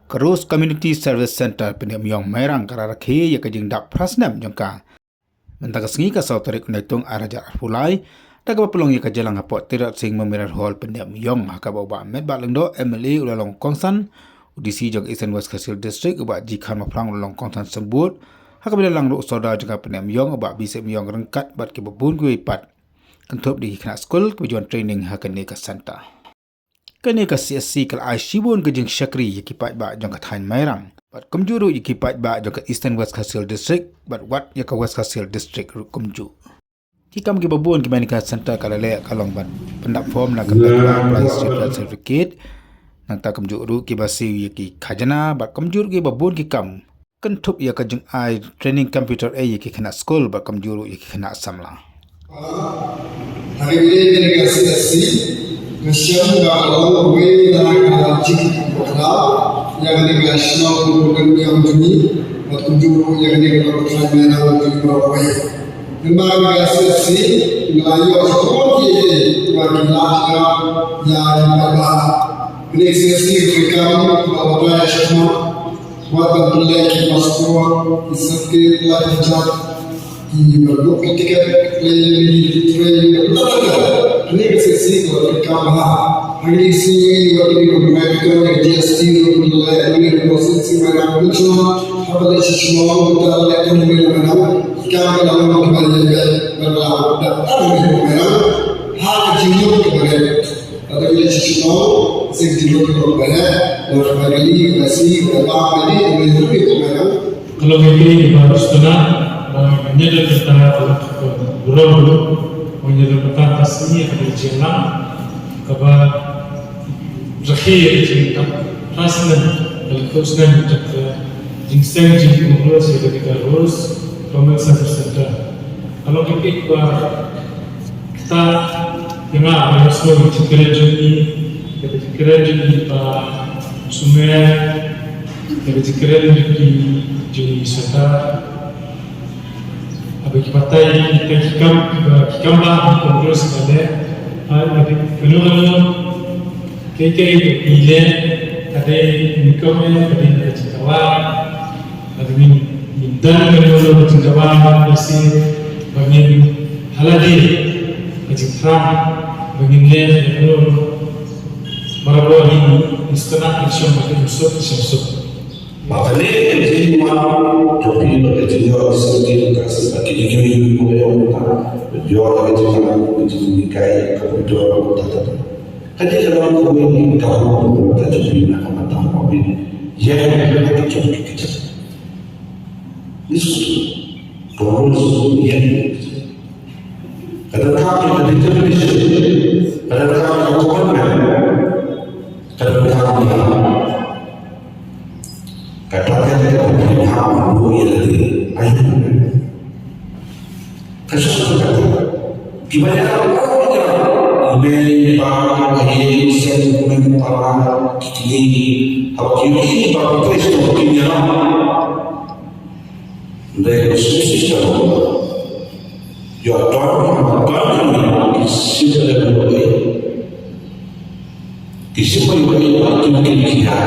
Kerus Community Service Center Pendiam Yong Merang Kararakhe ya kajing dak prasnam jongka. Mentang sengi ka sauterik naitung araja fulai dak pelong ya kajalang apot tirat sing memirar hall Pendiam Yong haka bawa med ba lengdo MLA ulalong Kongsan UDC jong Eastern West Khartoum District uba jikhan maplang ulalong Kongsan sembut haka bila lang soda jongka Pendiam Yong uba bisep Yong rengkat bat ke bebun kuwi pat. Kentup di kena skul kebijuan training haka ne ka center. Kene ka CSC kal ai shibun ke jing syakri yikipat ba jong ka Thain Mairang. Bat kumjuru yikipat ba jong ka Eastern West Khartoum District bat wat ya ka West Khartoum District kumju. Kikam ke babun ke manika center kalale kalong ban pendak form na kata apply certificate nang ta kumjuru ke basi yiki khajana bat kumjuru ke babun ki kam kentup ya ka jing ai training computer yiki kena school bat kumjuru yiki kena samla. Hari ini dengan CSC Nasional kalau we dalam jik program yang dengan nasional program yang ini atau juru yang dengan program yang ada di Pulau dengan CSC melalui sekolah ini bagi anak yang berada di CSC program bahwa nasional buat berlaki masuk isafir lajat di berbuat ketika training ini kesesi kalau kamera hari ini waktu itu mereka GST ini proses mereka muncul apa semua kita ekonomi mereka kamera kembali berlaku dan mereka hal kecil kembali atau bila semua segitu kembali berkali masih berapa ini mereka kalau begini harus tenang menyedot kita berlalu menyedot kita asli dari China kabar rakyat kita rasnan berkhususnya kita jinseng jin urus kita urus Community Service Center kalau kita dengar harus kita kerja pak sumber kita kerja di wisata bagi partai kikam lah kongres ada ada penuh KK ile ada nikomnya ada cikawan ada mindan penuh cikawan masih bagi haladi cikawan bagi le penuh marabuah ini istana insya Allah insya Makanya jadi mana topi berkecil seperti kasih bagi ini boleh orang jual kerja kerja kai kebutuhan orang tak. Jadi kalau kau ini tahu tak jadi nak mata kau ini, ya kita cakap kita. Ini terus ini. Kadang-kadang kita tidak kadang-kadang kau mana, kadang-kadang katakan kita punya hak yang lebih ayat. Kesusahan kata, gimana orang lebih bahagia sementara kini, kalau kini bahagia Kristus kini dari sistem, ya Tuhan kisah lebih baik, kisah lebih baik mungkin kita.